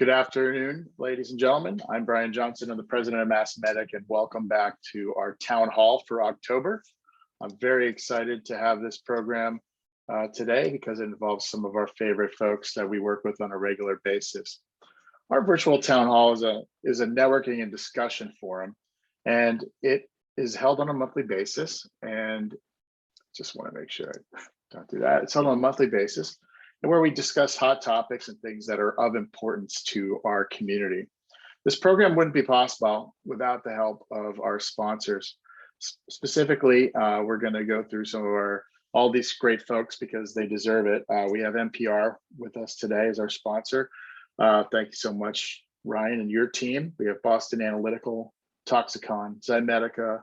Good afternoon, ladies and gentlemen. I'm Brian Johnson. I'm the president of MassMEDIC, and welcome back to our town hall for October. I'm very excited to have this program today because it involves some of our favorite folks that we work with on a regular basis. Our virtual town hall is a networking and discussion forum, and it is held on a monthly basis. And just want to make sure I don't do that. It's held on a monthly basis, and where we discuss hot topics and things that are of importance to our community. This program wouldn't be possible without the help of our sponsors. Specifically, we're going to go through some of all these great folks because they deserve it. We have NPR with us today as our sponsor. Thank you so much, Ryan, and your team. We have Boston Analytical, Toxicon, Zymedica,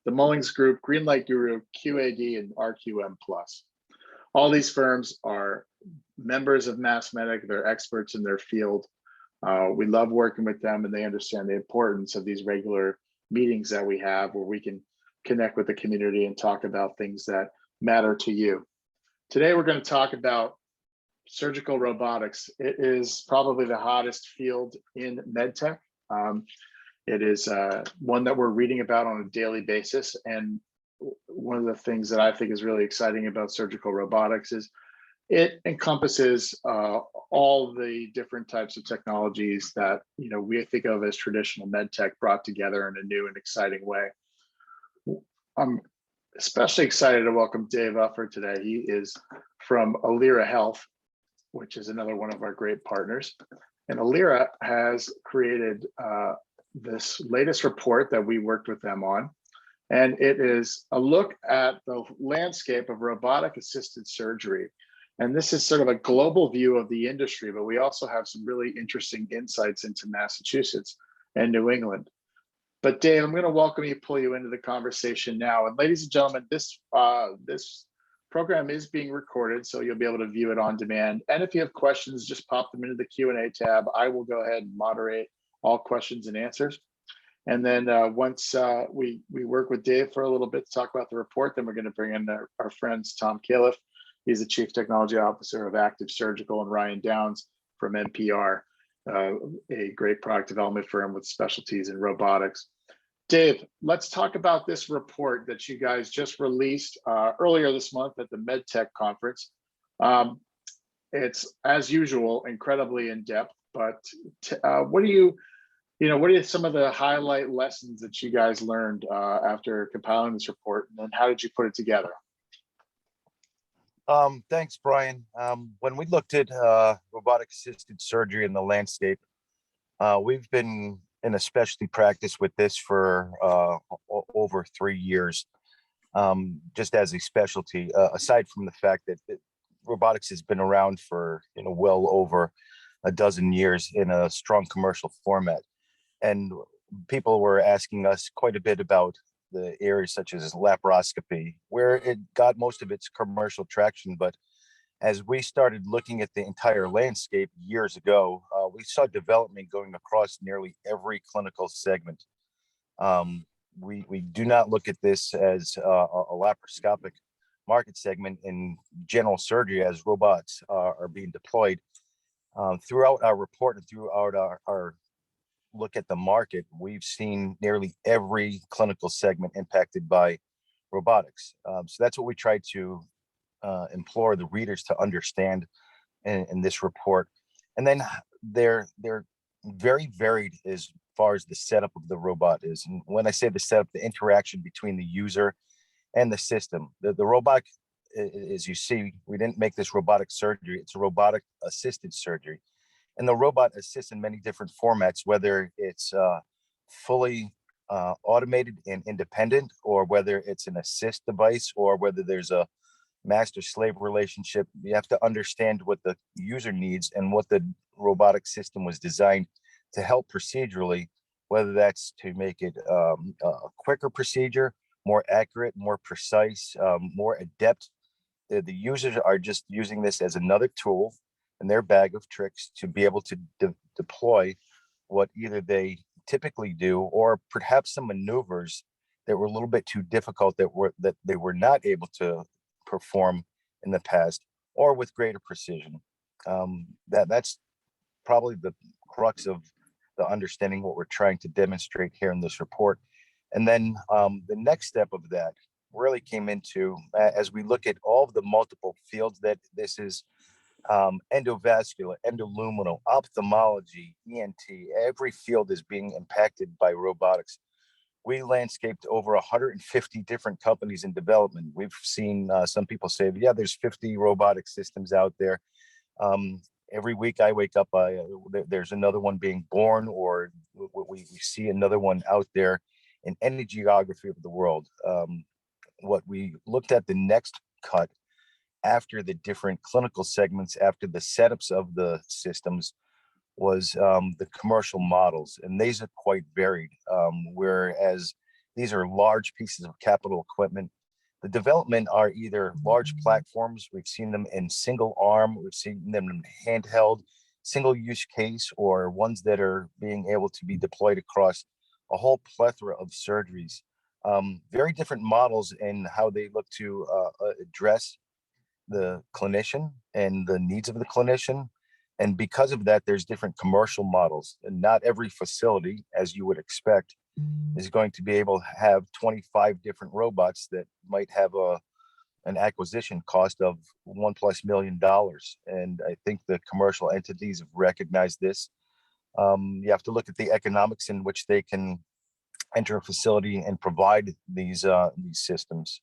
the Mullings Group, Greenlight Guru, QAD, and RQM Plus. All these firms are members of MassMEDIC. They're experts in their field. We love working with them, and they understand the importance of these regular meetings that we have where we can connect with the community and talk about things that matter to you. Today, we're going to talk about surgical robotics. It is probably the hottest field in medtech. It is one that we're reading about on a daily basis. And one of the things that I think is really exciting about surgical robotics is it encompasses all the different types of technologies that we think of as traditional med tech brought together in a new and exciting way. I'm especially excited to welcome Dave Uffer today. He is from Alira Health, which is another one of our great partners. And Alira has created this latest report that we worked with them on. And it is a look at the landscape of robotic assisted surgery. And this is sort of a global view of the industry, but we also have some really interesting insights into Massachusetts and New England. But Dave, I'm going to pull you into the conversation now. And ladies and gentlemen, this program is being recorded, so you'll be able to view it on demand. And if you have questions, just pop them into the Q&A tab. I will go ahead and moderate all questions and answers. And then once we work with Dave for a little bit to talk about the report, then we're going to bring in our friends, Tom Califf. He's the Chief Technology Officer of Active Surgical, and Ryan Downs from NPR, a great product development firm with specialties in robotics. Dave, let's talk about this report that you guys just released earlier this month at the MedTech conference. It's, as usual, incredibly in-depth, but what are some of the highlight lessons that you guys learned after compiling this report, and then how did you put it together? Thanks, Brian. When we looked at robotic assisted surgery in the landscape, we've been in a specialty practice with this for over 3 years, just as a specialty, aside from the fact that robotics has been around for well over a dozen years in a strong commercial format. And people were asking us quite a bit about the areas such as laparoscopy, where it got most of its commercial traction. But as we started looking at the entire landscape years ago, we saw development going across nearly every clinical segment. We do not look at this as a laparoscopic market segment in general surgery as robots are being deployed. Throughout our report and throughout our look at the market, we've seen nearly every clinical segment impacted by robotics. So that's what we try to implore the readers to understand in this report. And then they're very varied as far as the setup of the robot is. And when I say the setup, the interaction between the user and the system. The robotic, as you see, we didn't make this robotic surgery. It's a robotic assisted surgery. And the robot assists in many different formats, whether it's fully automated and independent, or whether it's an assist device, or whether there's a master-slave relationship. You have to understand what the user needs and what the robotic system was designed to help procedurally, whether that's to make it a quicker procedure, more accurate, more precise, more adept. The users are just using this as another tool in their bag of tricks to be able to deploy what either they typically do, or perhaps some maneuvers that were a little bit too difficult that they were not able to perform in the past, or with greater precision. That's probably the crux of the understanding what we're trying to demonstrate here in this report. And then the next step of that really came into as we look at all of the multiple fields that this is endovascular, endoluminal, ophthalmology, ENT, every field is being impacted by robotics. We landscaped over 150 different companies in development. We've seen some people say, yeah, there's 50 robotic systems out there. Every week I wake up, there's another one being born, or we see another one out there in any geography of the world. What we looked at the next cut after the different clinical segments, after the setups of the systems, was the commercial models, and these are quite varied. Whereas these are large pieces of capital equipment, the development are either large platforms. We've seen them in single arm, we've seen them in handheld, single use case, or ones that are being able to be deployed across a whole plethora of surgeries. Very different models in how they look to address the clinician and the needs of the clinician. And because of that, there's different commercial models, and not every facility, as you would expect, is going to be able to have 25 different robots that might have an acquisition cost of $1+ million. And I think the commercial entities have recognized this. You have to look at the economics in which they can enter a facility and provide these systems.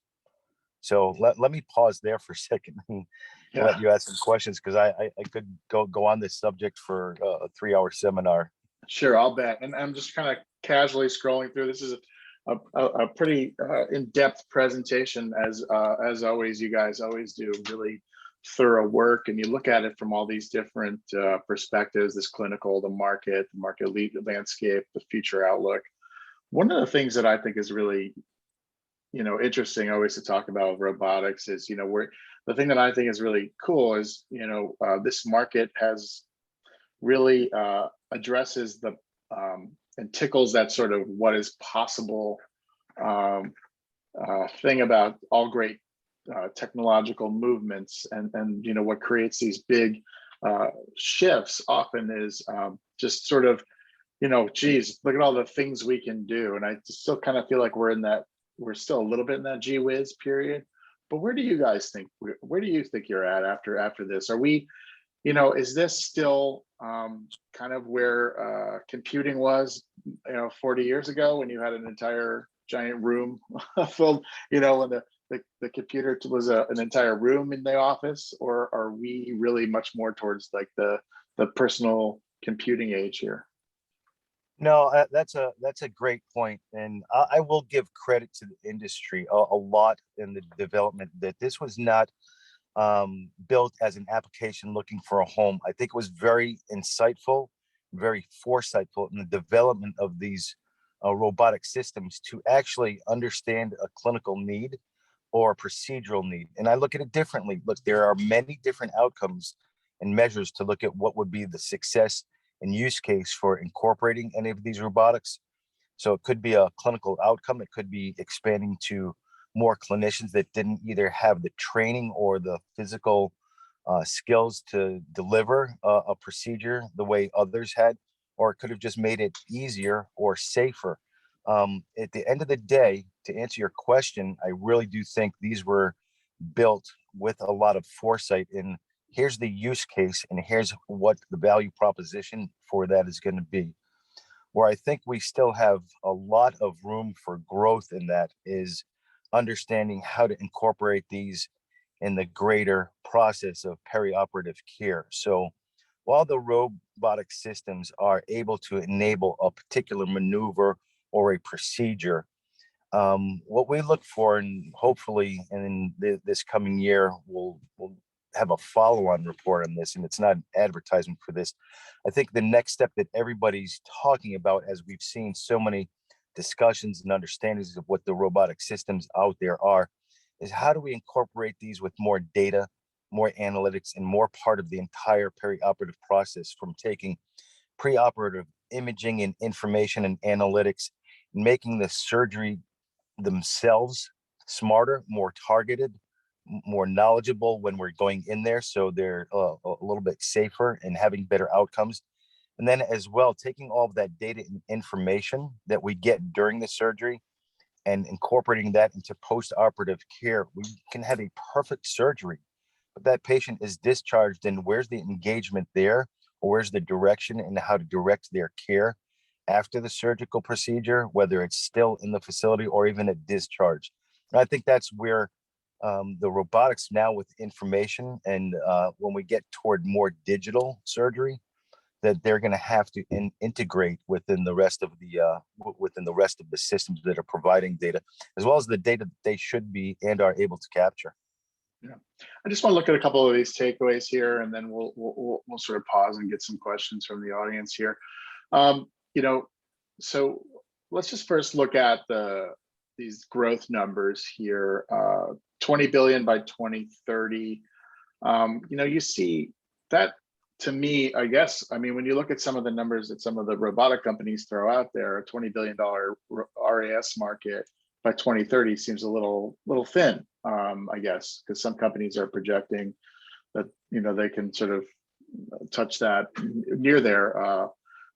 So let me pause there for a second and let you ask some questions, because I could go on this subject for a 3-hour seminar. Sure, I'll bet. And I'm just kind of casually scrolling through. This is a pretty in-depth presentation, as always. You guys always do really thorough work, and you look at it from all these different perspectives: this clinical, the market landscape, the future outlook. One of the things that I think is really interesting always to talk about robotics is, the thing that I think is really cool is, this market has really addresses the and tickles that sort of what is possible thing about all great technological movements, and what creates these big shifts often is just sort of, geez, look at all the things we can do. And I still kind of feel like we're still a little bit in that gee whiz period. But where do you guys think, where do you think you're at after this? Are we, is this still kind of where computing was, 40 years ago, when you had an entire giant room filled, when the computer was an entire room in the office? Or are we really much more towards like the personal computing age here? No, that's a great point, and I will give credit to the industry a lot in the development, that this was not built as an application looking for a home. I think it was very insightful, very foresightful in the development of these robotic systems to actually understand a clinical need or a procedural need. And I look at it differently. Look, there are many different outcomes and measures to look at what would be the success and use case for incorporating any of these robotics. So it could be a clinical outcome. It could be expanding to more clinicians that didn't either have the training or the physical skills to deliver a procedure the way others had, or it could have just made it easier or safer. At the end of the day, to answer your question, I really do think these were built with a lot of foresight in, here's the use case and here's what the value proposition for that is going to be. Where I think we still have a lot of room for growth in that is understanding how to incorporate these in the greater process of perioperative care. So while the robotic systems are able to enable a particular maneuver or a procedure, what we look for, and hopefully in this coming year, we'll have a follow-on report on this, and it's not an advertisement for this. I think the next step that everybody's talking about, as we've seen so many discussions and understandings of what the robotic systems out there are, is how do we incorporate these with more data, more analytics, and more part of the entire perioperative process, from taking preoperative imaging and information and analytics, making the surgery themselves smarter, more targeted, more knowledgeable when we're going in there, so they're a little bit safer and having better outcomes, And then as well, taking all of that data and information that we get during the surgery and incorporating that into post-operative care, we can have a perfect surgery, but that patient is discharged, and where's the engagement there, or where's the direction and how to direct their care after the surgical procedure, whether it's still in the facility or even at discharge. And I think that's where the robotics now with information and when we get toward more digital surgery, that they're going to have to integrate within the rest of the systems that are providing data, as well as the data that they should be and are able to capture. Yeah, I just want to look at a couple of these takeaways here, and then we'll sort of pause and get some questions from the audience here. You know, so let's just first look at these growth numbers here. 20 billion by 2030. You know, you see that, to me, I guess, I mean, when you look at some of the numbers that some of the robotic companies throw out there, a $20 billion RAS market by 2030 seems a little thin, I guess, because some companies are projecting that, you know, they can sort of touch that near there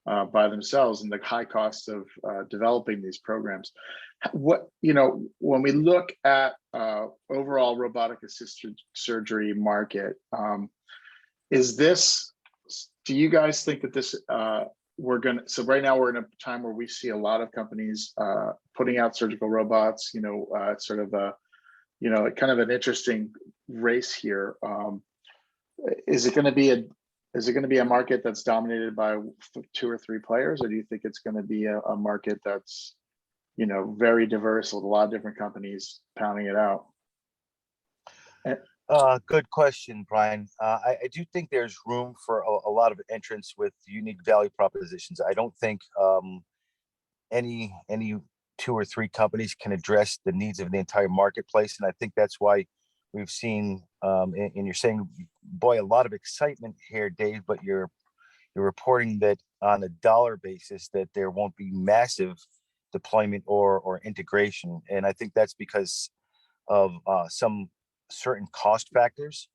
by themselves, and the high cost of developing these programs. What, you know, when we look at overall robotic assisted surgery market, is this, do you guys think that this, so right now we're in a time where we see a lot of companies putting out surgical robots, you know, sort of a, you know, kind of an interesting race here. Is it going to be a market that's dominated by 2 or 3 players, or do you think it's going to be a market that's, you know, very diverse with a lot of different companies pounding it out? Good question, Brian. I do think there's room for a lot of entrants with unique value propositions. I don't think any 2 or 3 companies can address the needs of the entire marketplace, and I think that's why we've seen. And you're saying, boy, a lot of excitement here, Dave, but you're reporting that on a dollar basis that there won't be massive deployment or integration, and I think that's because of some certain cost factors.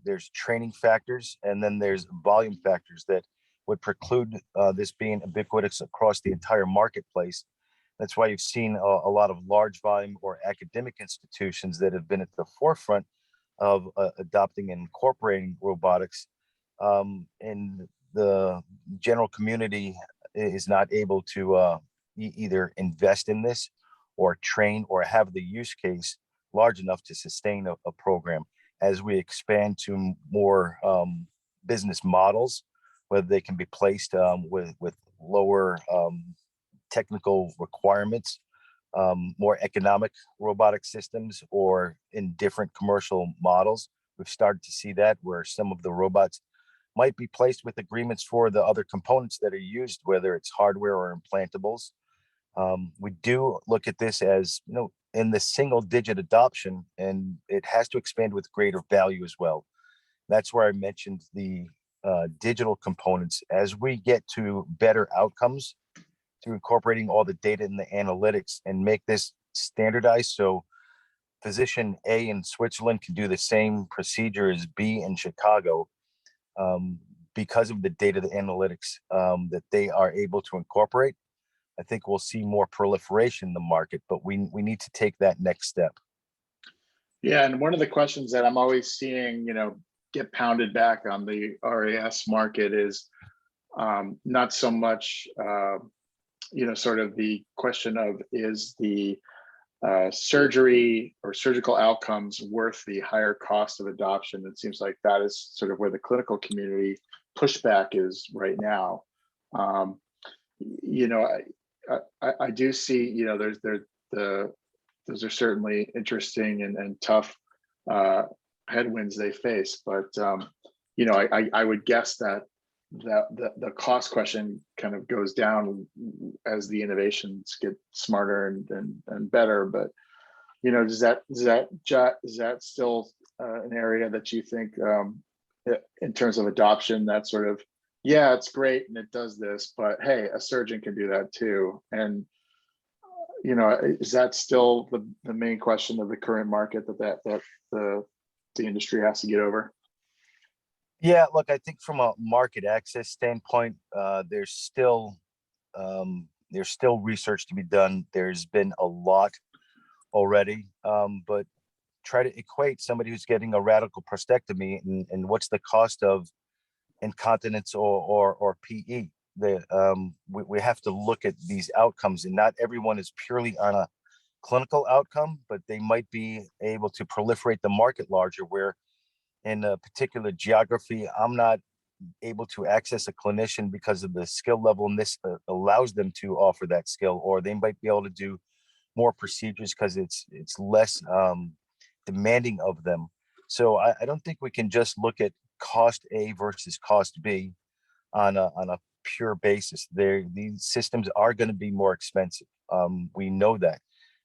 There's training factors, and then there's volume factors that would preclude this being ubiquitous across the entire marketplace. That's why you've seen a lot of large volume or academic institutions that have been at the forefront of adopting and incorporating robotics, and the general community is not able to either invest in this or train or have the use case large enough to sustain a program. As we expand to more business models, whether they can be placed with lower technical requirements, more economic robotic systems, or in different commercial models, we've started to see that where some of the robots might be placed with agreements for the other components that are used, whether it's hardware or implantables. We do look at this as, you know, in the single digit adoption, and it has to expand with greater value as well. That's where I mentioned the digital components. As we get to better outcomes through incorporating all the data and the analytics and make this standardized, so physician A in Switzerland can do the same procedure as B in Chicago, because of the data, the analytics that they are able to incorporate. I think we'll see more proliferation in the market, but we need to take that next step. Yeah, and one of the questions that I'm always seeing, you know, get pounded back on the RAS market is not so much, you know, sort of the question of, is the surgery or surgical outcomes worth the higher cost of adoption? It seems like that is sort of where the clinical community pushback is right now. You know, I do see, you know, those are certainly interesting and tough headwinds they face, but you know, I would guess that the cost question kind of goes down as the innovations get smarter and better. But you know, is that still an area that you think, in terms of adoption, that sort of, yeah, it's great and it does this, but hey, a surgeon can do that too? And you know, is that still the main question of the current market that the industry has to get over? Yeah, look, I think from a market access standpoint, there's still research to be done. There's been a lot already, but try to equate somebody who's getting a radical prostatectomy and what's the cost of incontinence or PE. We have to look at these outcomes, and not everyone is purely on a clinical outcome, but they might be able to proliferate the market larger, where in a particular geography, I'm not able to access a clinician because of the skill level, and this allows them to offer that skill, or they might be able to do more procedures because it's less demanding of them. So I don't think we can just look at cost A versus cost B on a pure basis. These systems are going to be more expensive. We know that,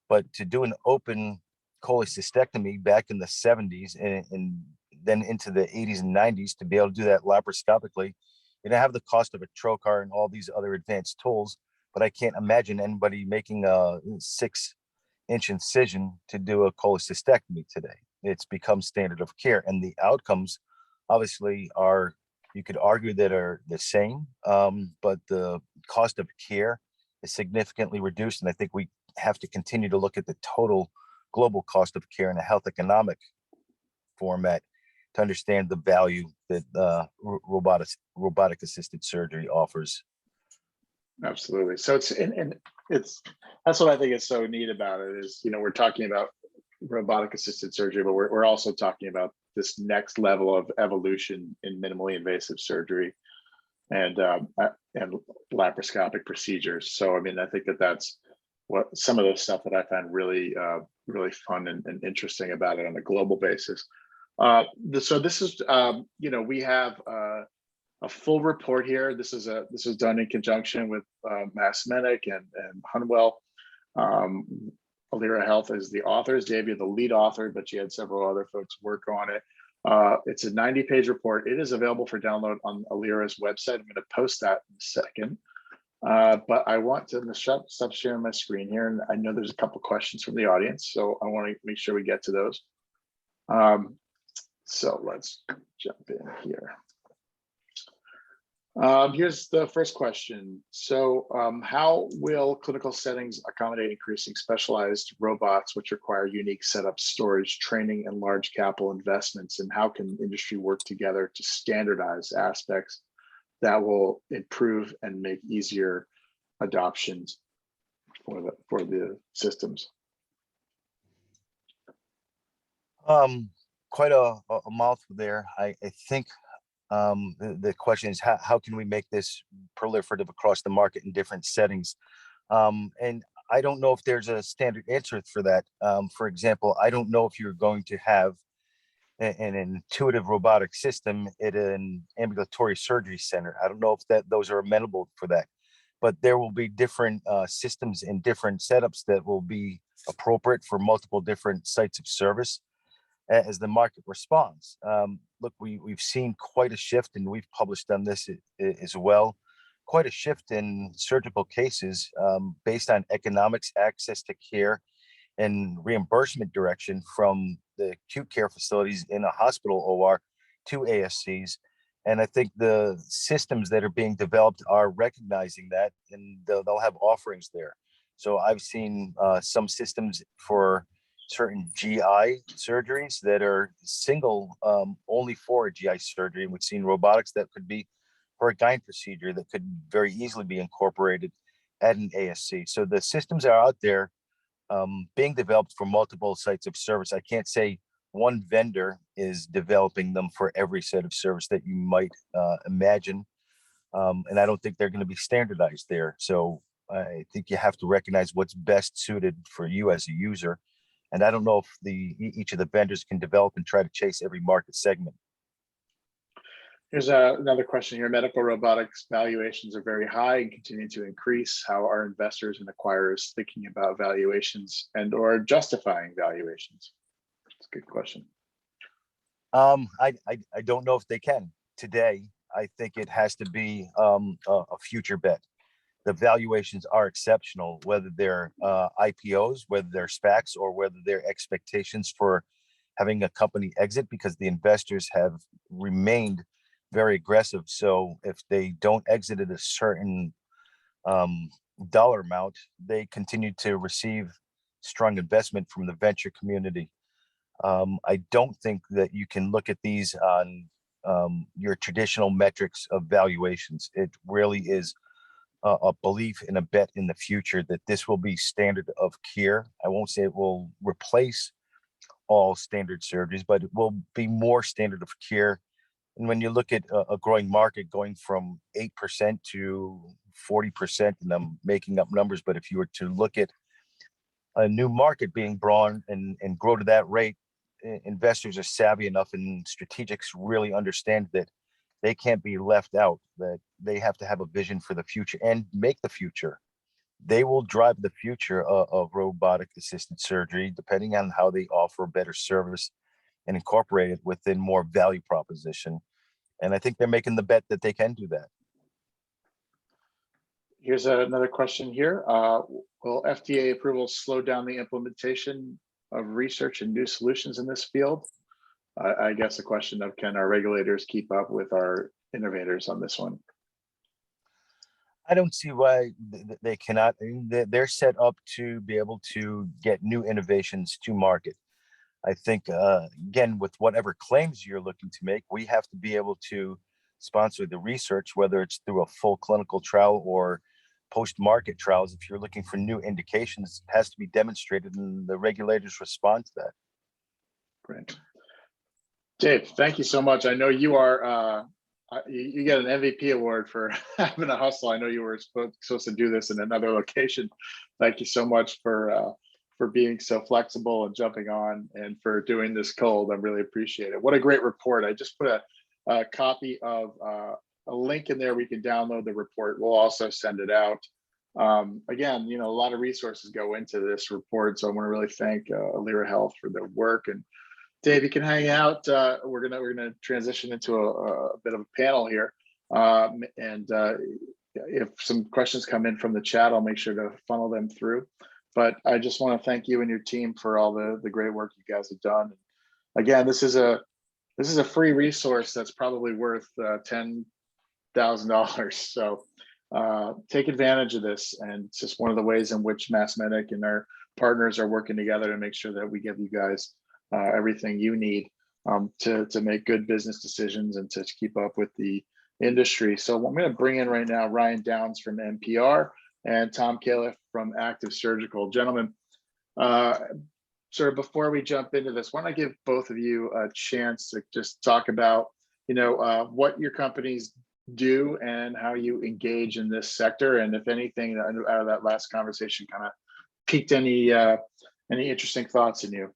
but to do an open cholecystectomy back in the 70s and then into the 80s and 90s, to be able to do that laparoscopically, you don't have the cost of a trocar and all these other advanced tools. But I can't imagine anybody making a 6-inch incision to do a cholecystectomy today. It's become standard of care, and the outcomes obviously are, you could argue, that are the same, but the cost of care is significantly reduced. And I think we have to continue to look at the total global cost of care in a health economic format to understand the value that robotic assisted surgery offers. Absolutely. So and it's that's what I think is so neat about it is, we're talking about robotic assisted surgery, but we're also talking about this next level of evolution in minimally invasive surgery and laparoscopic procedures. So I mean, I think that's what some of the stuff that I find really really fun and interesting about it on a global basis. So this is we have a full report here. This is done in conjunction with MassMEDIC and Hunwell. Alira Health is the authors. Davia, the lead author, but she had several other folks work on it. It's a 90-page report. It is available for download on Alira's website. I'm going to post that in a second. But I want to stop sharing my screen here, and I know there's a couple questions from the audience, so I want to make sure we get to those. So let's jump in here. Here's the first question. So how will clinical settings accommodate increasing specialized robots, which require unique setup, storage, training, and large capital investments? And how can industry work together to standardize aspects that will improve and make easier adoptions for the systems? Quite a mouthful there. I think the question is how can we make this proliferative across the market in different settings? And I don't know if there's a standard answer for that. For example, I don't know if you're going to have an intuitive robotic system at an ambulatory surgery center. I don't know if those are amenable for that, but there will be different systems and different setups that will be appropriate for multiple different sites of service as the market responds. Look, we've seen quite a shift, and we've published on this as well, quite a shift in surgical cases based on economics, access to care, and reimbursement direction from the acute care facilities in a hospital OR to ASCs. And I think the systems that are being developed are recognizing that, and they'll have offerings there. So I've seen some systems for certain GI surgeries that are single only for a GI surgery. And we've seen robotics that could be for a gyne procedure that could very easily be incorporated at an ASC. So the systems are out there being developed for multiple sites of service. I can't say one vendor is developing them for every set of service that you might imagine. And I don't think they're going to be standardized there. So I think you have to recognize what's best suited for you as a user. And I don't know if each of the vendors can develop and try to chase every market segment. Here's another question here. Medical robotics valuations are very high and continue to increase. How are investors and acquirers thinking about valuations and or justifying valuations? It's a good question. I don't know if they can today. I think it has to be a future bet. The valuations are exceptional, whether they're IPOs, whether they're SPACs, or whether they're expectations for having a company exit, because the investors have remained very aggressive. So if they don't exit at a certain dollar amount, they continue to receive strong investment from the venture community. I don't think that you can look at these on your traditional metrics of valuations. It really is a belief and a bet in the future that this will be standard of care. I won't say it will replace all standard surgeries, but it will be more standard of care. And when you look at a growing market going from 8% to 40%, and I'm making up numbers, but if you were to look at a new market being brought and grow to that rate, investors are savvy enough and strategics really understand that they can't be left out, that they have to have a vision for the future and make the future. They will drive the future of robotic assisted surgery, depending on how they offer better service and incorporate it within more value proposition. And I think they're making the bet that they can do that. Here's another question here. Will FDA approval slow down the implementation of research and new solutions in this field? I guess a question of, can our regulators keep up with our innovators on this one? I don't see why they cannot. I mean, they're set up to be able to get new innovations to market. I think, again, with whatever claims you're looking to make, we have to be able to sponsor the research, whether it's through a full clinical trial or post-market trials. If you're looking for new indications, it has to be demonstrated and the regulators respond to that. Great. Dave, thank you so much. I know you are, you get an MVP award for having a hustle. I know you were supposed to do this in another location. Thank you so much for being so flexible and jumping on and for doing this cold. I really appreciate it. What a great report. I just put a copy of a link in there. We can download the report. We'll also send it out. Again, you know, a lot of resources go into this report. So I want to really thank Alira Health for their work. And Dave, you can hang out. We're gonna transition into a bit of a panel here, if some questions come in from the chat, I'll make sure to funnel them through. But I just want to thank you and your team for all the great work you guys have done. Again, this is a free resource that's probably worth $10,000. So take advantage of this, and it's just one of the ways in which MassMEDIC and our partners are working together to make sure that we give you guys everything you need to make good business decisions and to keep up with the industry. So I'm going to bring in right now Ryan Downs from NPR and Tom Califf from Active Surgical. Gentlemen, sort of before we jump into this, why don't I give both of you a chance to just talk about, you know, what your companies do and how you engage in this sector, and if anything out of that last conversation kind of piqued any interesting thoughts in you.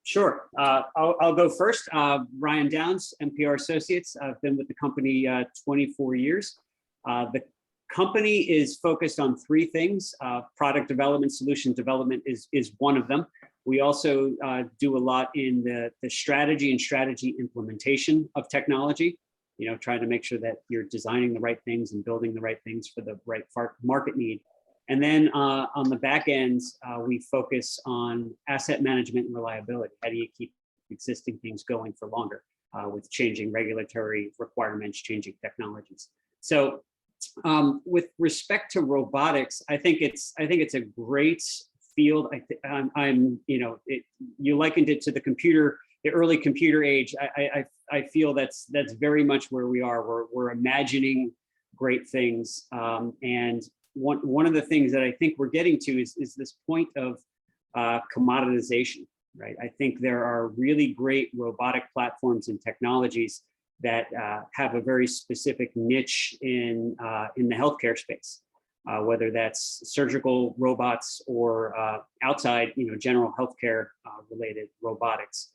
Sure. I'll go first. Ryan Downs, NPR Associates. I've been with the company 24 years. The company is focused on three things. Product development, solution development is one of them. We also do a lot in the strategy and strategy implementation of technology, you know, trying to make sure that you're designing the right things and building the right things for the right market need. And then on the back end, we focus on asset management and reliability. How do you keep existing things going for longer with changing regulatory requirements, changing technologies? So with respect to robotics, I think it's a great field. You likened it to the early computer age. I feel that's very much where we are. We're imagining great things, and one of the things that I think we're getting to is this point of commoditization, right? I think there are really great robotic platforms and technologies that have a very specific niche in the healthcare space, whether that's surgical robots or outside, you know, general healthcare related robotics.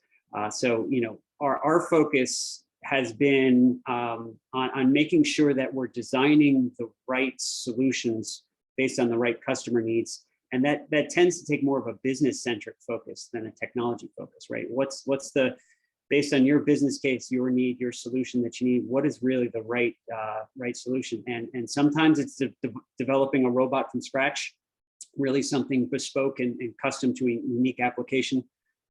So, you know, our focus has been on making sure that we're designing the right solutions based on the right customer needs. And that tends to take more of a business-centric focus than a technology focus, right? What's the, based on your business case, your need, your solution that you need, what is really the right solution? And sometimes it's developing a robot from scratch, really something bespoke and custom to a unique application.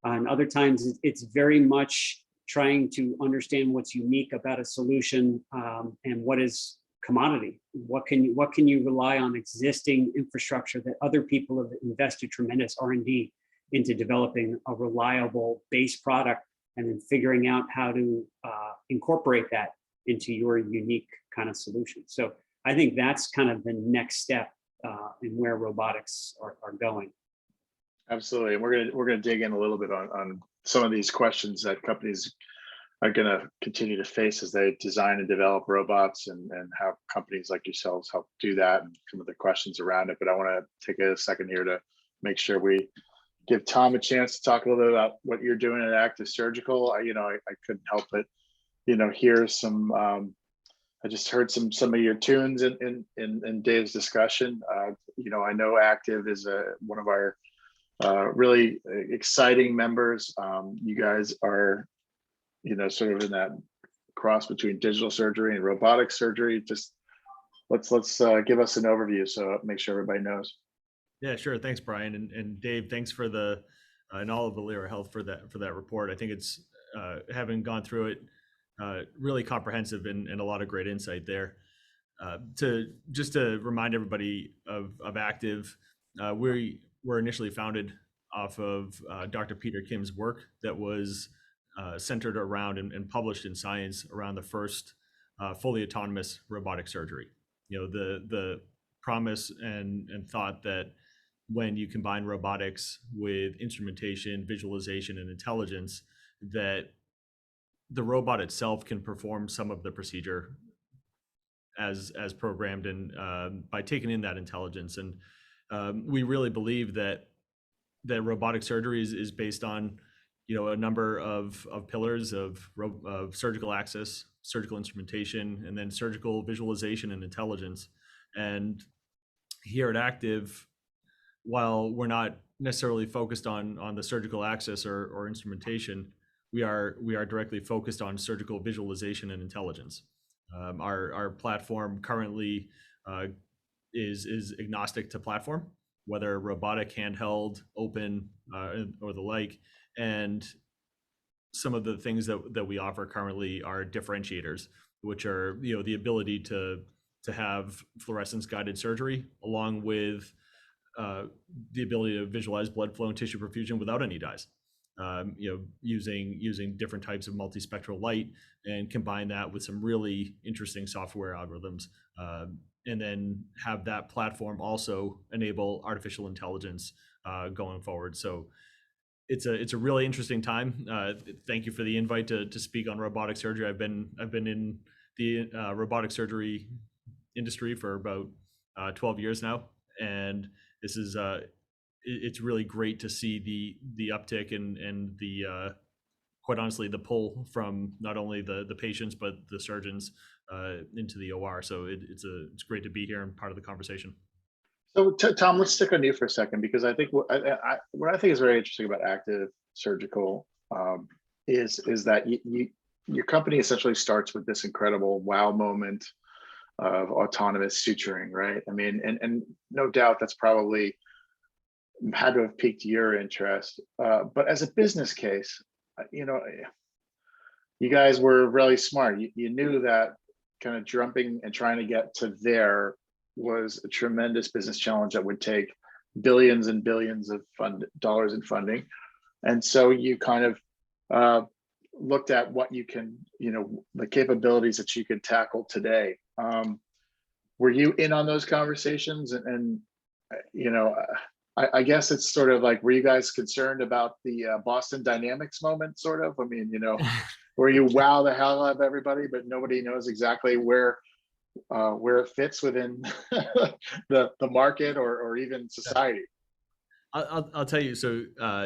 And other times it's very much trying to understand what's unique about a solution, and what is commodity. What can you rely on existing infrastructure that other people have invested tremendous R&D into developing a reliable base product, and then figuring out how to incorporate that into your unique kind of solution. So I think that's kind of the next step in where robotics are going. Absolutely. And we're gonna dig in a little bit on some of these questions that companies are gonna continue to face as they design and develop robots, and how companies like yourselves help do that, and some of the questions around it. But I want to take a second here to make sure we give Tom a chance to talk a little bit about what you're doing at Active Surgical. I couldn't help but hear some. I just heard some of your tunes in Dave's discussion. I know Active is one of our really exciting members. You guys are, sort of in that cross between digital surgery and robotic surgery. Just let's give us an overview, so make sure everybody knows. Yeah, sure. Thanks, Brian, and Dave. Thanks for the and all of Valera Health for that report. I think it's having gone through it, really comprehensive and a lot of great insight there. To remind everybody of Active, we were initially founded off of Dr. Peter Kim's work that was centered around and published in Science around the first fully autonomous robotic surgery. The promise and thought that when you combine robotics with instrumentation, visualization, and intelligence, that the robot itself can perform some of the procedure as programmed, and by taking in that intelligence. And we really believe that robotic surgery is based on a number of pillars of surgical access, surgical instrumentation, and then surgical visualization and intelligence. And here at Active, while we're not necessarily focused on the surgical access or instrumentation, we are directly focused on surgical visualization and intelligence. Our platform currently is agnostic to platform, whether robotic, handheld, open, or the like. And some of the things that we offer currently are differentiators, which are the ability to have fluorescence guided surgery, along with the ability to visualize blood flow and tissue perfusion without any dyes. Using different types of multispectral light, and combine that with some really interesting software algorithms, and then have that platform also enable artificial intelligence going forward. So it's a really interesting time. Thank you for the invite to speak on robotic surgery. I've been in the robotic surgery industry for about 12 years now, and this is it's really great to see the uptick and the quite honestly the pull from not only the patients but the surgeons into the OR. So it's great to be here and part of the conversation. So Tom, let's stick on you for a second, because I think what I think is very interesting about Active Surgical is that your company essentially starts with this incredible wow moment of autonomous suturing, right? I mean, and no doubt that's probably had to have piqued your interest. But as a business case, you guys were really smart. You knew that kind of jumping and trying to get to there was a tremendous business challenge that would take billions and billions of dollars in funding. And so you kind of looked at what you can, the capabilities that you could tackle today. Were you in on those conversations? And I guess it's sort of like, were you guys concerned about the Boston Dynamics moment, sort of? I mean, where you wow the hell out of everybody, but nobody knows exactly where it fits within the market or even society. I'll tell you. So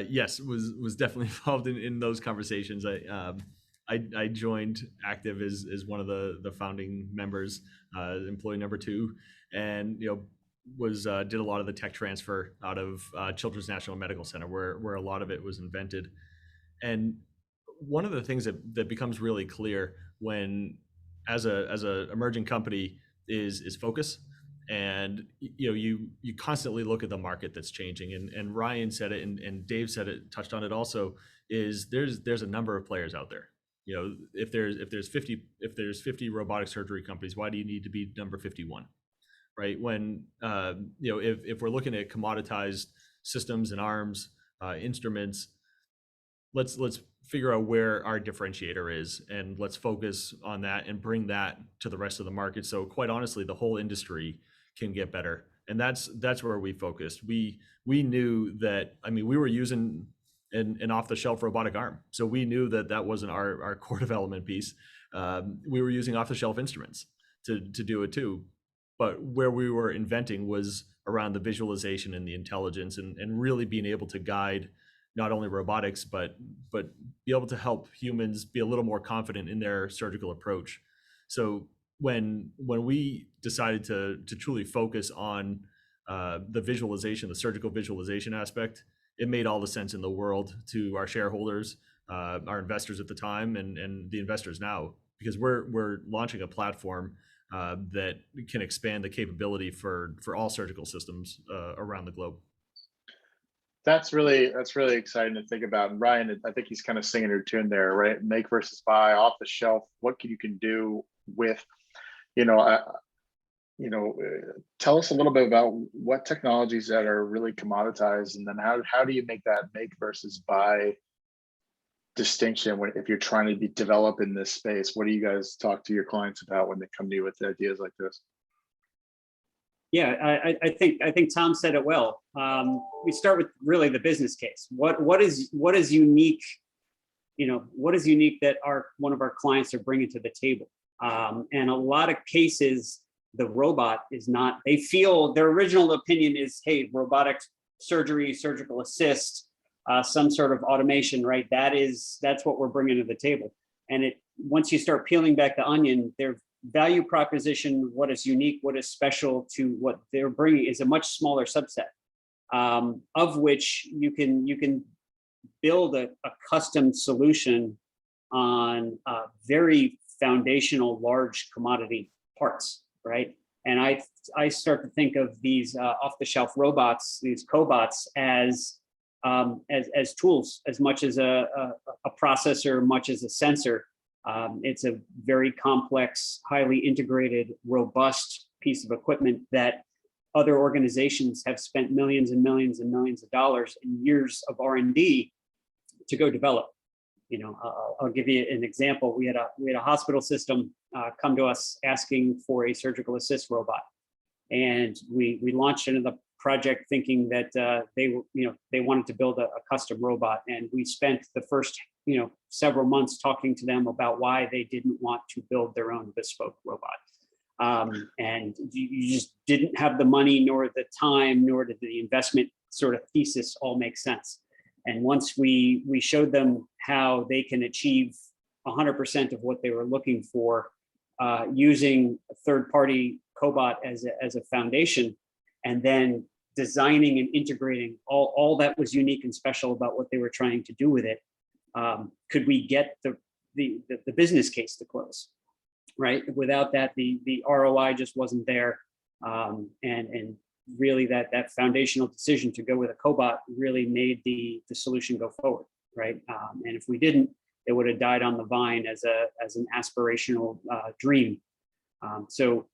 yes, was definitely involved in those conversations. I joined Active as one of the founding members, employee number 2, and did a lot of the tech transfer out of Children's National Medical Center, where a lot of it was invented. And one of the things that becomes really clear when as a emerging company is focus. And you constantly look at the market that's changing, and Ryan said it, and Dave said it, touched on it also, is there's a number of players out there. You know, if there's 50 robotic surgery companies, why do you need to be number 51? Right? When you know, if we're looking at commoditized systems and arms, instruments, let's figure out where our differentiator is, and let's focus on that and bring that to the rest of the market. So quite honestly, the whole industry can get better, and that's where we focused. We knew that, I mean, we were using an off-the-shelf robotic arm, so we knew that that wasn't our core development piece. We were using off-the-shelf instruments to do it too, but where we were inventing was around the visualization and the intelligence, and really being able to guide not only robotics, but be able to help humans be a little more confident in their surgical approach. So when we decided to truly focus on the visualization, the surgical visualization aspect, it made all the sense in the world to our shareholders, our investors at the time, and the investors now, because we're launching a platform that can expand the capability for all surgical systems around the globe. That's really exciting to think about. And Ryan, I think he's kind of singing your tune there, right? Make versus buy, off the shelf. What you can do with, you know, tell us a little bit about what technologies that are really commoditized, and then how do you make that make versus buy distinction if you're trying to develop in this space? What do you guys talk to your clients about when they come to you with ideas like this? Yeah, I think Tom said it well. We start with really the business case. What is unique? You know, what is unique that one of our clients are bringing to the table? And a lot of cases, the robot is not. They feel their original opinion is, hey, robotic surgery, surgical assist, some sort of automation, right? That's what we're bringing to the table. And once you start peeling back the onion, their value proposition, what is unique, what is special to what they're bringing, is a much smaller subset, of which you can build a custom solution on very foundational large commodity parts, right? And I start to think of these off-the-shelf robots, these cobots, as tools, as much as a processor, much as a sensor. It's a very complex, highly integrated, robust piece of equipment that other organizations have spent millions and millions and millions of dollars and years of R&D to go develop. You know, I'll give you an example. We had a hospital system come to us asking for a surgical assist robot, and we launched into the project thinking that they wanted to build a custom robot, and we spent the first several months talking to them about why they didn't want to build their own bespoke robot. And you just didn't have the money, nor the time, nor did the investment sort of thesis all make sense. And once we showed them how they can achieve 100% of what they were looking for using a third-party cobot as a foundation, and then designing and integrating all that was unique and special about what they were trying to do with it, could we get the business case to close, right? Without that, the ROI just wasn't there, and really that foundational decision to go with a cobot really made the solution go forward, right? And if we didn't, it would have died on the vine as an aspirational dream. So,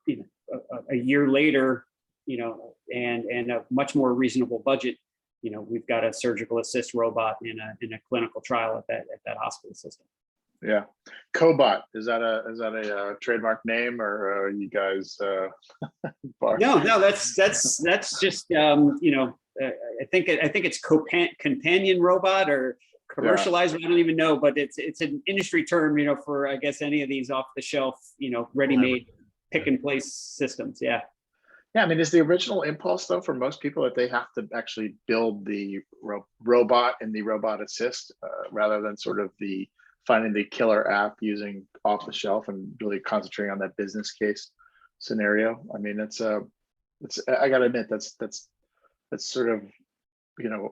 a year later, and a much more reasonable budget, we've got a surgical assist robot in a clinical trial at that hospital system. Yeah, cobot, is that a trademark name, or are you guys? No, that's just I think it's companion robot or commercialized. Yeah. I don't even know, but it's an industry term, for I guess any of these off the shelf, ready-made pick and place systems. Yeah. Yeah, I mean, is the original impulse though for most people that they have to actually build the robot and the robot assist rather than sort of finding the killer app using off the shelf and really concentrating on that business case scenario? I mean, I gotta admit that's sort of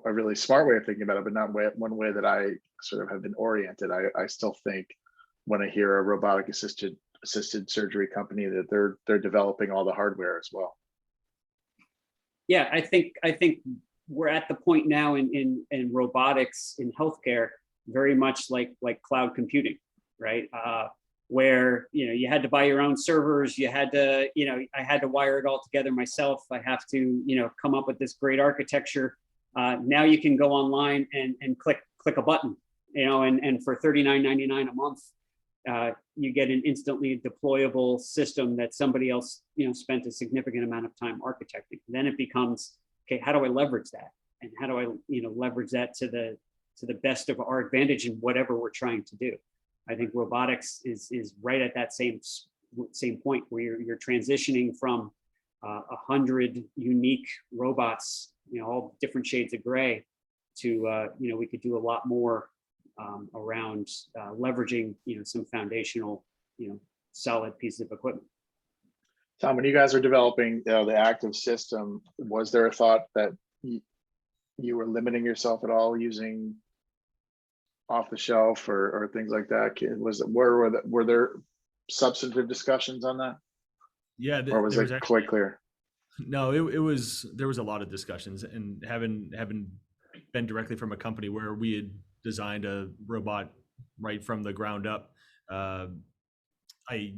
a really smart way of thinking about it, but not one way that I sort of have been oriented. I still think when I hear a robotic assisted surgery company that they're developing all the hardware as well. Yeah, I think we're at the point now in robotics in healthcare very much like cloud computing, right? Where you had to buy your own servers, you had to I had to wire it all together myself. I have to come up with this great architecture. Now you can go online and click a button, and for $39.99 a month, you get an instantly deployable system that somebody else spent a significant amount of time architecting. Then it becomes, okay, how do I leverage that, and how do I leverage that to the best of our advantage in whatever we're trying to do. I think robotics is right at that same point where you're transitioning from 100 unique robots, all different shades of gray, to we could do a lot more around leveraging some foundational solid pieces of equipment. Tom, when you guys are developing the active system, was there a thought that you were limiting yourself at all using off the shelf or things like that? Were there substantive discussions on that? Yeah, or was it quite clear? No, there was a lot of discussions, and having been directly from a company where we had designed a robot right from the ground up, I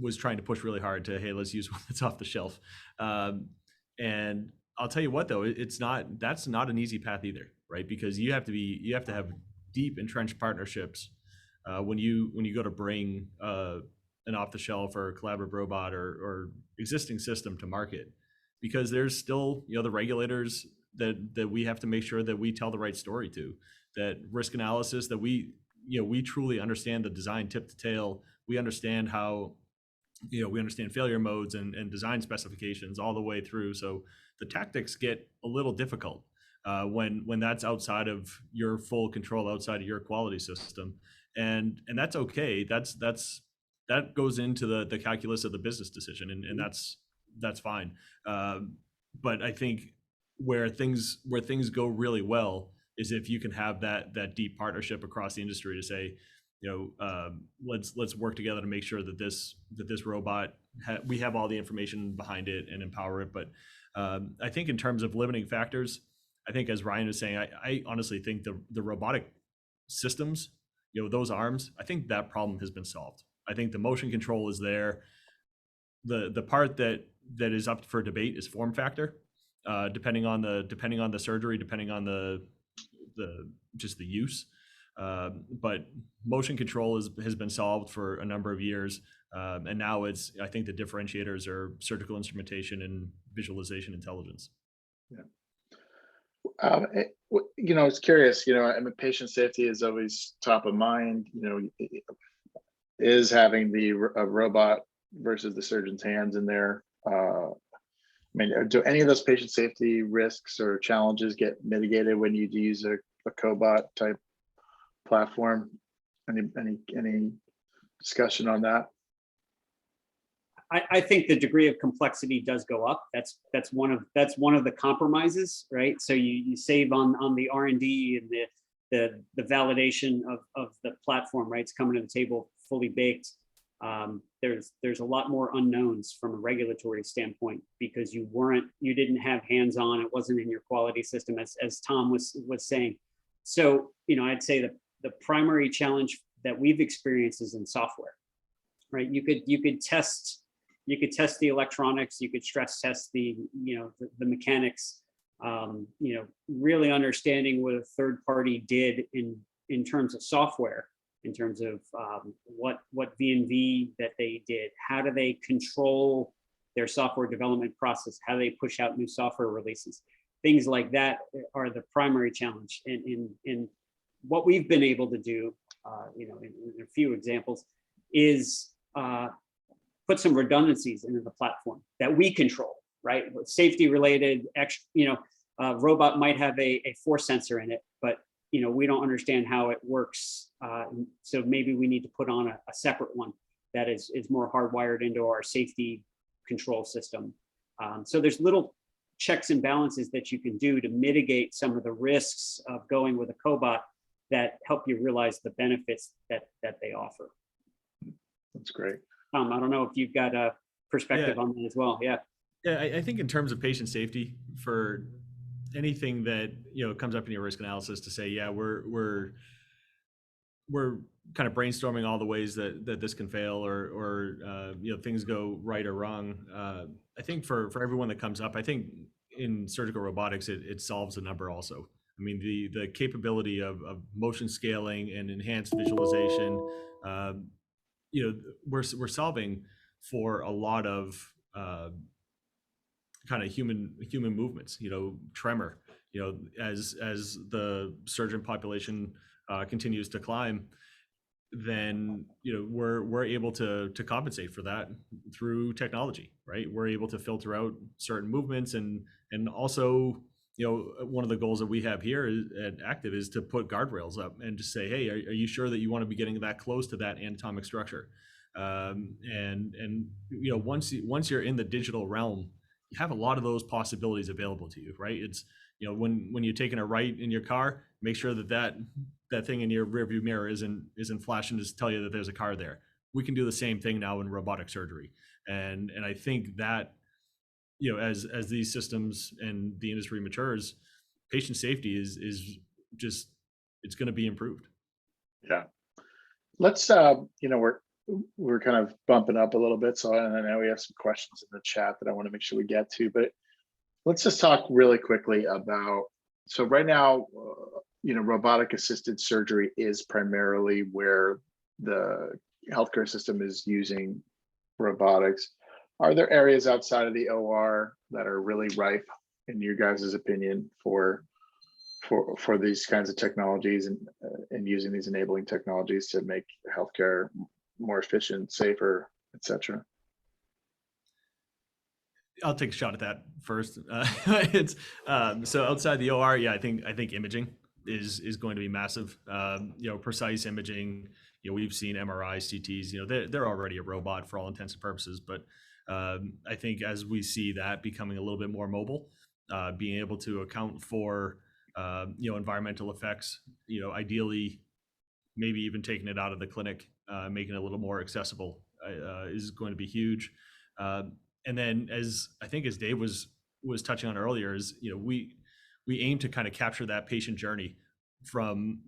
was trying to push really hard to, hey, let's use one that's off the shelf. And I'll tell you what, though, that's not an easy path either, right? Because you have to have deep entrenched partnerships when you go to bring an off the shelf or collaborative robot or existing system to market, because there's still the regulators that we have to make sure that we tell the right story to, that risk analysis, that we truly understand the design tip to tail. We understand how we understand failure modes and design specifications all the way through. So the tactics get a little difficult when that's outside of your full control, outside of your quality system, and that's okay. That goes into the calculus of the business decision, and that's fine. But I think where things go really well is if you can have that deep partnership across the industry to say, let's work together to make sure that this robot we have all the information behind it and empower it. But I think in terms of limiting factors, I think as Ryan was saying, I honestly think the robotic systems, those arms, I think that problem has been solved. I think the motion control is there. The part that is up for debate is form factor, depending on the surgery, depending on the just the use. But motion control has been solved for a number of years, and now I think the differentiators are surgical instrumentation and visualization intelligence. Yeah. It's curious. I mean, patient safety is always top of mind. Is having a robot versus the surgeon's hands in there. I mean, do any of those patient safety risks or challenges get mitigated when you use a cobot type platform? Any discussion on that? I think the degree of complexity does go up. That's one of the compromises, right? So you save on the R&D and the validation of the platform, right? It's coming to the table fully baked. There's a lot more unknowns from a regulatory standpoint because you didn't have hands-on. It wasn't in your quality system, as Tom was saying. So I'd say the primary challenge that we've experienced is in software, right? You could test the electronics, you could stress test the mechanics, really understanding what a third party did in terms of software, in terms of what V&V that they did, how do they control their software development process, how do they push out new software releases, things like that are the primary challenge. And what we've been able to do, in a few examples, is put some redundancies into the platform that we control, right? Safety related, robot might have a force sensor in it, but we don't understand how it works. So maybe we need to put on a separate one that is more hardwired into our safety control system. So there's little checks and balances that you can do to mitigate some of the risks of going with a cobot that help you realize the benefits that they offer. That's great. I don't know if you've got a perspective on that as well. Yeah. Yeah, I think in terms of patient safety, for anything that comes up in your risk analysis to say, yeah, we're we're kind of brainstorming all the ways that this can fail, or things go right or wrong. I think for everyone that comes up, I think in surgical robotics, it solves a number also. I mean, the capability of motion scaling and enhanced visualization, we're solving for a lot of kind of human movements, tremor, as the surgeon population continues to climb, then we're able to compensate for that through technology, right? We're able to filter out certain movements, and also, one of the goals that we have here at Active is to put guardrails up and just say, hey, are you sure that you want to be getting that close to that anatomic structure? And once you're in the digital realm, you have a lot of those possibilities available to you, right? It's, when you're taking a right in your car, make sure that thing in your rearview mirror isn't flashing to tell you that there's a car there. We can do the same thing now in robotic surgery, and I think that, as these systems and the industry matures, patient safety is just, it's going to be improved. Yeah. Let's we're kind of bumping up a little bit, so I know we have some questions in the chat that I want to make sure we get to, but let's just talk really quickly about, so right now, robotic assisted surgery is primarily where the healthcare system is using robotics. Are there areas outside of the OR that are really ripe, in your guys' opinion, for these kinds of technologies and using these enabling technologies to make healthcare more efficient, safer, etc.? I'll take a shot at that first. It's so outside the OR, yeah, I think imaging is going to be massive. Precise imaging. We've seen MRIs, CTs. They're already a robot for all intents and purposes, but I think as we see that becoming a little bit more mobile, being able to account for environmental effects, ideally, maybe even taking it out of the clinic, making it a little more accessible, is going to be huge. And then, as Dave was touching on earlier, is we aim to kind of capture that patient journey from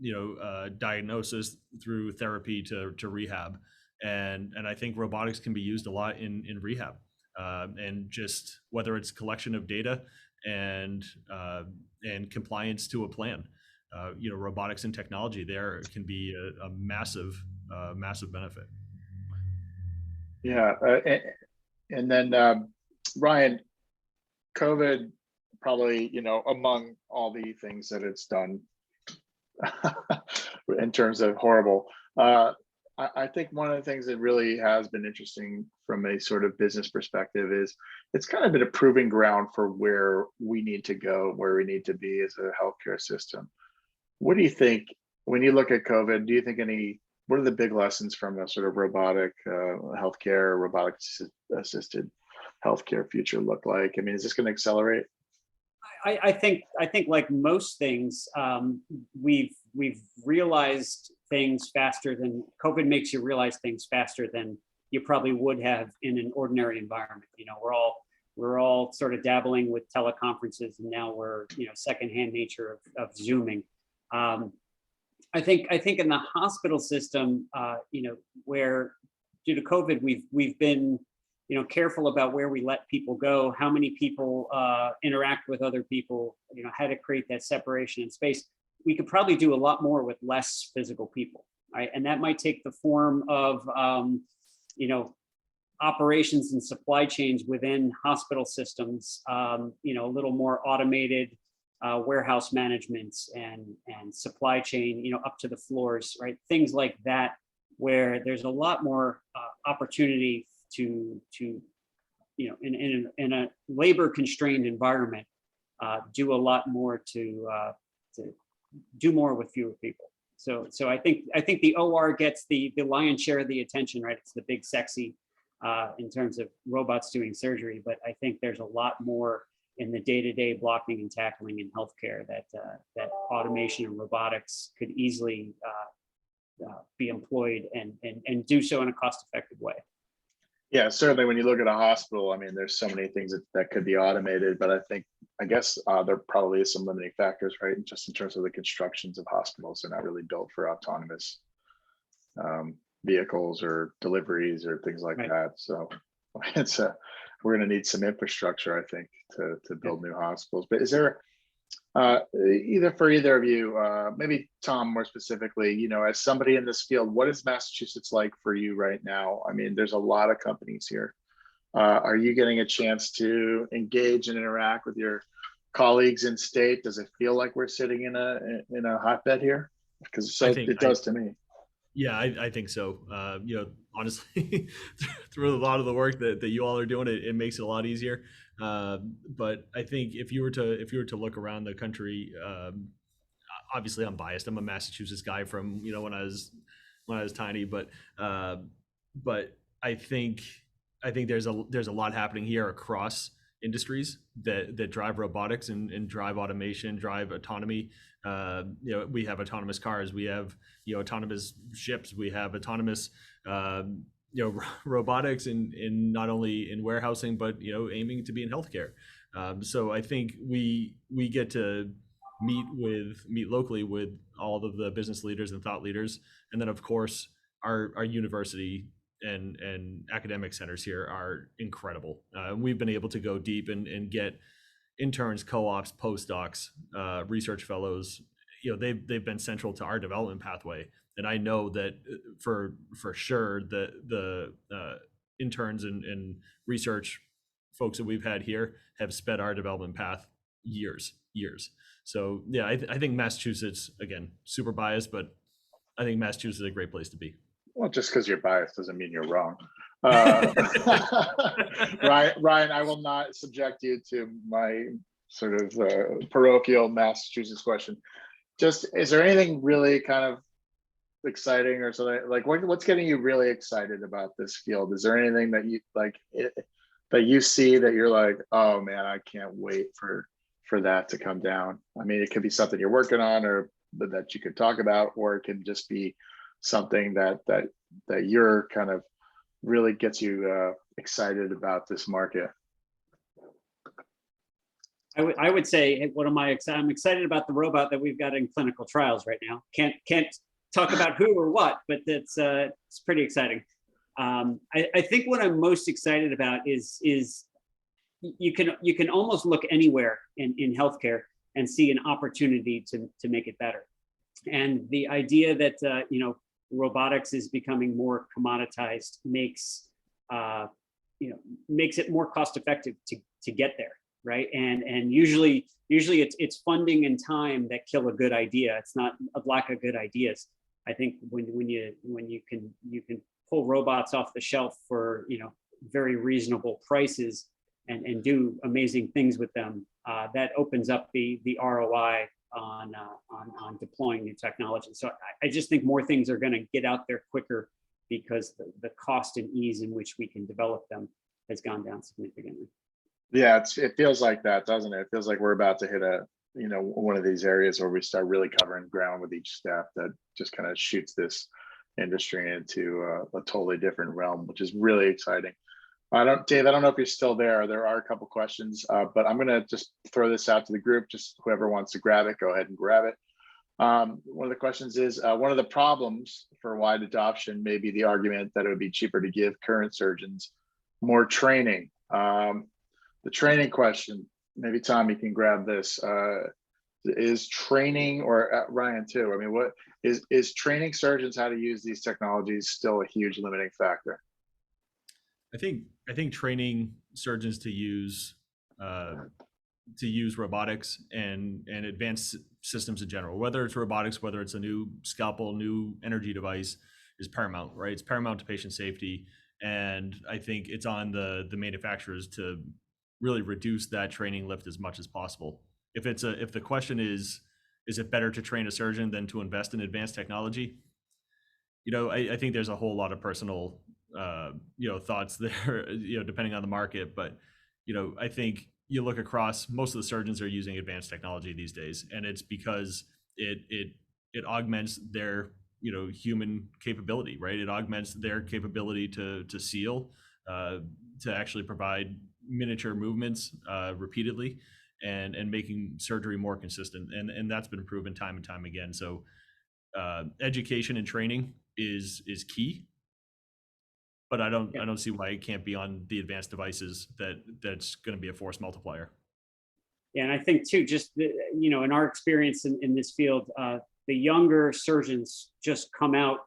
diagnosis through therapy to rehab, and I think robotics can be used a lot in rehab, and just whether it's collection of data and compliance to a plan. Robotics and technology there can be a massive benefit. Yeah, and then Ryan, COVID probably, among all the things that it's done in terms of horrible, I think one of the things that really has been interesting from a sort of business perspective is it's kind of been a proving ground for where we need to go, where we need to be as a healthcare system. What do you think when you look at COVID? Do you think what are the big lessons from a sort of robotic healthcare, robotic assisted healthcare future look like? I mean, is this going to accelerate? I think like most things, we've realized things faster than COVID makes you realize things faster than you probably would have in an ordinary environment. We're all sort of dabbling with teleconferences, and now we're secondhand nature of Zooming. I think in the hospital system, where due to COVID, we've been careful about where we let people go, how many people interact with other people, how to create that separation in space. We could probably do a lot more with less physical people, right? And that might take the form of operations and supply chains within hospital systems, a little more automated warehouse management and supply chain, up to the floors, right? Things like that, where there's a lot more opportunity to in a labor constrained environment, do a lot more to do more with fewer people. So I think the OR gets the lion's share of the attention, right? It's the big sexy in terms of robots doing surgery, but I think there's a lot more in the day-to-day blocking and tackling in healthcare that automation and robotics could easily be employed and do so in a cost-effective way. Yeah, certainly when you look at a hospital, I mean, there's so many things that could be automated, but I guess there probably is some limiting factors, right? Just in terms of the constructions of hospitals, they're not really built for autonomous vehicles or deliveries or things like Right. that. So it's we're going to need some infrastructure, I think, to build new hospitals. But is there either of you, maybe Tom more specifically, you know, as somebody in this field, what is Massachusetts like for you right now? I mean, there's a lot of companies here. Are you getting a chance to engage and interact with your colleagues in state? Does it feel like we're sitting in a hotbed here? Because it does to me. Yeah, I think so. You know, honestly, through a lot of the work that you all are doing, it makes it a lot easier. But I think if you were to look around the country, obviously I'm biased. I'm a Massachusetts guy from, you know, when I was tiny, but I think there's a lot happening here across industries that drive robotics and drive automation, drive autonomy. You know, we have autonomous cars, we have, you know, autonomous ships, we have autonomous you know, robotics in not only in warehousing, but, you know, aiming to be in healthcare. So I think we get to meet locally with all of the business leaders and thought leaders, and then of course our university and academic centers here are incredible. We've been able to go deep and get interns, co-ops, postdocs, research fellows. You know, they've been central to our development pathway, and I know that for sure the interns and research folks that we've had here have sped our development path years. So yeah, I think Massachusetts, again, super biased, but I think Massachusetts is a great place to be. Well, just because you're biased doesn't mean you're wrong. Ryan, I will not subject you to my sort of parochial Massachusetts question. Just, is there anything really kind of exciting or something, like what's getting you really excited about this field? Is there anything that you like that you see that you're like, oh man, I can't wait for that to come down? I mean, it could be something you're working on or that you could talk about, or it can just be something that you're kind of really gets you excited about this market. I would say, what am I excited? I'm excited about the robot that we've got in clinical trials right now. Can't talk about who or what, but it's pretty exciting. I think what I'm most excited about is you can almost look anywhere in healthcare and see an opportunity to make it better. And the idea that you know, robotics is becoming more commoditized makes it more cost effective to get there, right? And usually it's funding and time that kill a good idea. It's not a lack of good ideas. I think when you can pull robots off the shelf for, you know, very reasonable prices and do amazing things with them, that opens up the ROI on deploying new technology. So I just think more things are going to get out there quicker because the cost and ease in which we can develop them has gone down significantly. Yeah, it feels like that, doesn't it? It feels like we're about to hit one of these areas where we start really covering ground with each step that just kind of shoots this industry into a totally different realm, which is really exciting. Dave, I don't know if you're still there. There are a couple questions, but I'm going to just throw this out to the group. Just whoever wants to grab it, go ahead and grab it. One of the questions is, one of the problems for wide adoption may be the argument that it would be cheaper to give current surgeons more training. The training question, maybe Tom, you can grab this. Is training, or Ryan too, I mean, what is training surgeons how to use these technologies still a huge limiting factor? I think training surgeons to use robotics and advanced systems in general, whether it's robotics, whether it's a new scalpel, new energy device, is paramount, right? It's paramount to patient safety, and I think it's on the manufacturers to really reduce that training lift as much as possible. If the question is it better to train a surgeon than to invest in advanced technology? You know, I think there's a whole lot of personal thoughts there, depending on the market. But, I think you look across, most of the surgeons are using advanced technology these days, and it's because it augments their, human capability, right? It augments their capability to seal, to actually provide miniature movements repeatedly, and making surgery more consistent. And that's been proven time and time again. So education and training is key. But I don't see why it can't be on the advanced devices that's going to be a force multiplier. Yeah, and I think too, just in our experience in this field, the younger surgeons just come out,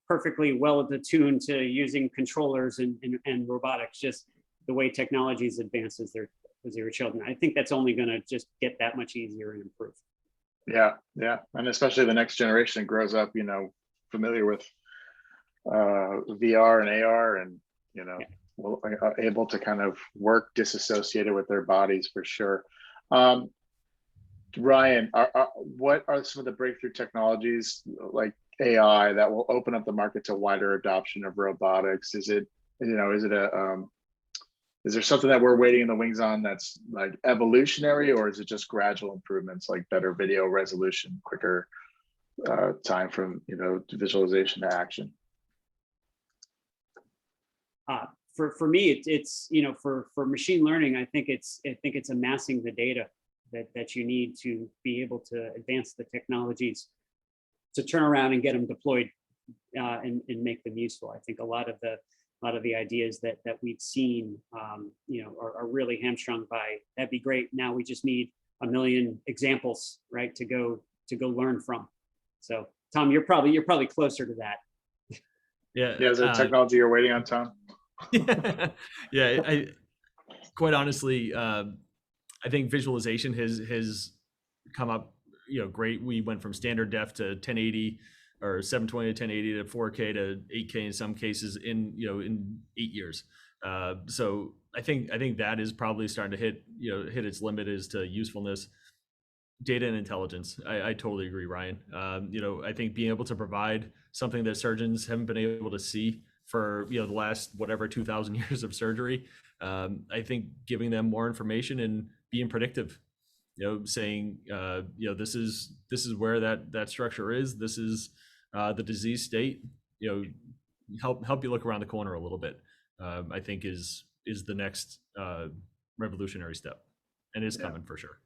perfectly well attuned to using controllers and robotics. Just the way technology is advanced as they were children. I think that's only going to just get that much easier and improve. Yeah, and especially the next generation grows up, familiar with VR and AR, and able to kind of work disassociated with their bodies for sure. Ryan, what are some of the breakthrough technologies like AI that will open up the market to wider adoption of robotics? Is there something that we're waiting in the wings on that's like evolutionary, or is it just gradual improvements like better video resolution, quicker time from visualization to action? For me, it's for machine learning, I think it's amassing the data that you need to be able to advance the technologies to turn around and get them deployed and make them useful. I think a lot of the ideas that we've seen are really hamstrung by, that'd be great, now we just need 1 million examples, right, to go learn from. So Tom, you're probably closer to that. Yeah. Is there technology you're waiting on, Tom? Yeah. I quite honestly, I think visualization has come up, great. We went from standard def to 1080 or 720 to 1080 to 4K to 8K in some cases in 8 years. So I think that is probably starting to hit its limit as to usefulness. Data and intelligence. I totally agree, Ryan. I think being able to provide something that surgeons haven't been able to see for the last 2,000 years of surgery. I think giving them more information and being predictive, saying this is where that structure is. This is the disease state. Help you look around the corner a little bit. I think is the next revolutionary step, and is coming for sure.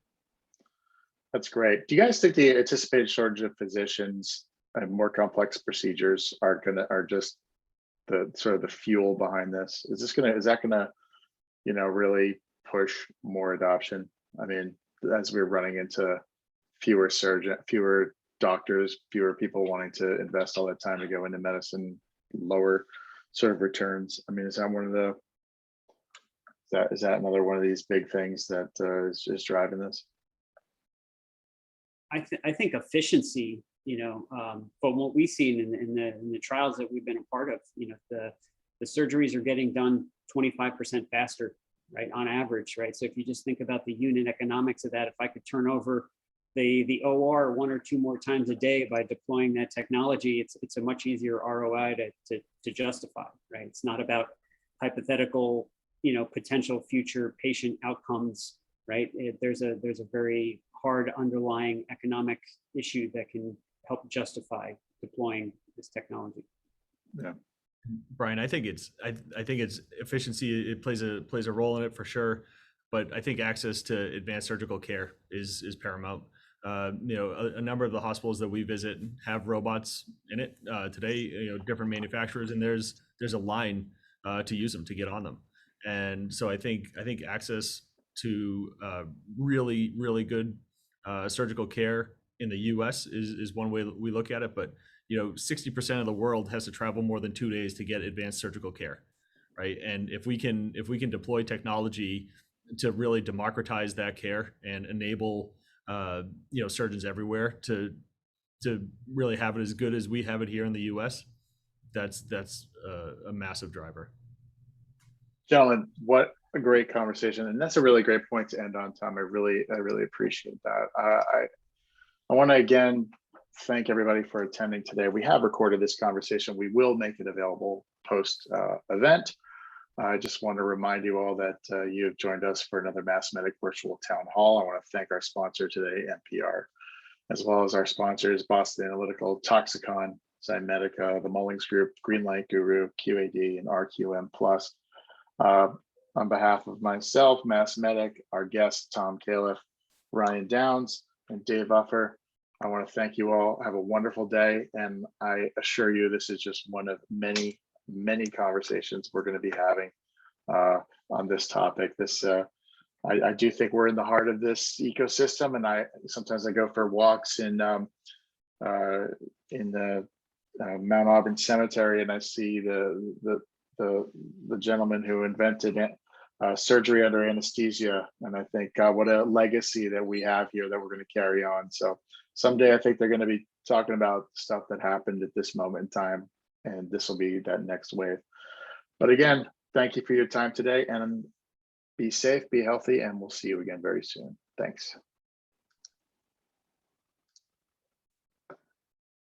That's great. Do you guys think the anticipated shortage of physicians and more complex procedures are just the sort of the fuel behind this? Is that gonna really push more adoption? I mean, as we're running into fewer doctors, fewer people wanting to invest all that time to go into medicine, lower sort of returns. I mean, is that another one of these big things that is driving this? I think efficiency, from what we've seen in the trials that we've been a part of, the surgeries are getting done 25% faster, right, on average, right? So if you just think about the unit economics of that, if I could turn over the OR 1 or 2 more times a day by deploying that technology, it's a much easier ROI to justify, right? It's not about hypothetical, potential future patient outcomes, right? There's a very hard underlying economic issue that can help justify deploying this technology. Yeah, Brian, I think it's efficiency. It plays a role in it for sure, but I think access to advanced surgical care is paramount. A number of the hospitals that we visit have robots in it today. Different manufacturers, and there's a line to use them, to get on them, and so I think access to really good surgical care in the U.S. is one way that we look at it, but 60% of the world has to travel more than 2 days to get advanced surgical care, right? And if we can deploy technology to really democratize that care and enable surgeons everywhere to really have it as good as we have it here in the U.S., that's a massive driver. Gentlemen, what a great conversation, and that's a really great point to end on, Tom. I really appreciate that. I want to again thank everybody for attending today. We have recorded this conversation. We will make it available post event. I just want to remind you all that you have joined us for another MassMEDIC virtual town hall. I want to thank our sponsor today, NPR, as well as our sponsors, Boston Analytical, Toxicon, Zymedica, the Mullings Group, Greenlight Guru, QAD, and RQM Plus. On behalf of myself, MassMEDIC, our guests, Tom Califf, Ryan Downs, and Dave Uffer, I want to thank you all. Have a wonderful day. And I assure you, this is just one of many, many conversations we're going to be having on this topic. I do think we're in the heart of this ecosystem, and sometimes I go for walks in the Mount Auburn Cemetery, and I see the gentleman who invented surgery under anesthesia, and I think, God, what a legacy that we have here that we're going to carry on. So someday I think they're going to be talking about stuff that happened at this moment in time, and this will be that next wave. But again, thank you for your time today, and be safe, be healthy, and we'll see you again very soon. Thanks.